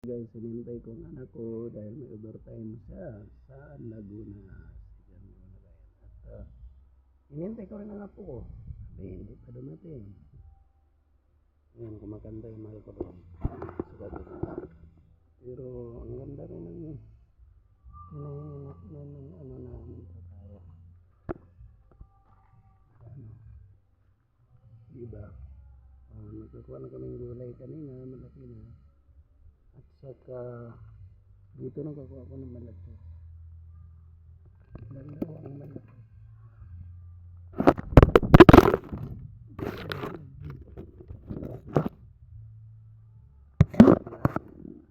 Guys, sinintay ko ang anak ko dahil may overtime siya sa Laguna. Sa Laguna guys. At inintay ko rin ang apo ko. Sabi, hindi pa dumating. Ngayon, kumakanta yung mahal ko doon. Sa gabi. Pero ang ganda rin ng hinahinap na ng ano namin sa kaya. Ano? Diba? Nagkakuha na kaming gulay kanina, malaki na. At saka dito nagkakuha ko ng malaki. Dalawang malaki.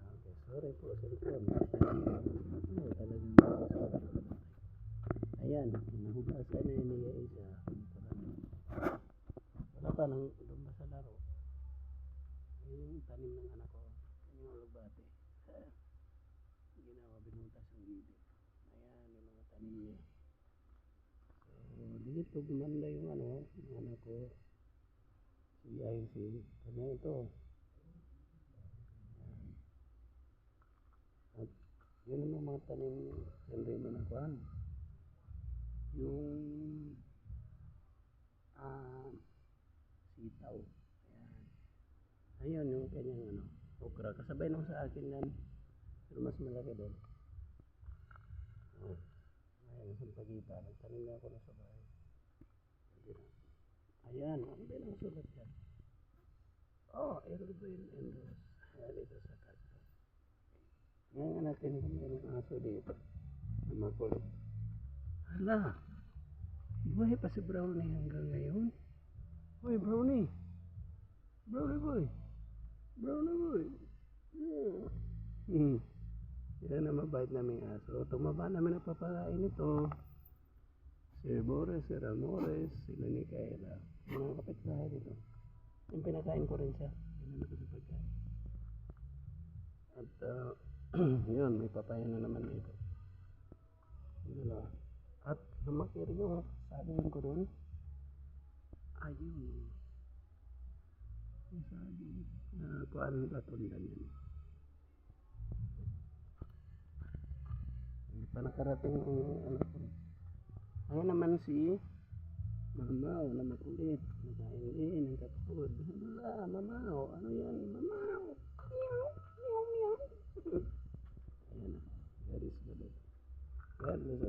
Okay, sorry po sa likod. Talagang ayan, nahugasan na yun niya isa. Wala pa nang lumba sa laro. Yung tanim ng anak ko. Yung alugbate. Ginawa binutas ang gilid. Ayan, yung mga tanim. So, dito gumanda yung ano, yung anak ko. Si IC. Kanya ito. Ayan. At yun ang mga tanim yung rin na nakuhan. Yung sitaw. Ayan. Ayun yung kanyang ano, okra. Kasabay nung sa akin yan. Pero mas malaki doon. Ayan, sa pagitan. Nagtanim na ako na sa bahay. Ayan, ano din ang sulat dyan? Oh, Erwin and Rose. Ayan, ito sa kasto. Ngayon natin kung mayroong aso dito. Na makulit. Hala, buhay pa si Brownie hanggang ngayon. Hoy, Brownie. Brownie boy. Brownie boy. Yeah. Yan ang mabait naming aso. Tumaba namin ang papakain ito. Si Boris, si Ramores, sila ni Kayla. Mga kapitbahay dito. Yung pinakain ko rin siya. Pinano ko sa pagkain. At yun, may papaya na naman dito. At lumaki rin yung saging ko doon. Ayun. Yung saging. Kuhaan latundan yan. Hindi pa nakarating ang ano ko. Ayan naman si Mamaw na makulit. Nakain din ang katapod. Hala, Mamaw. Ano yan? Mamaw. Meow. Meow, meow. Ayan na. God is good. God bless.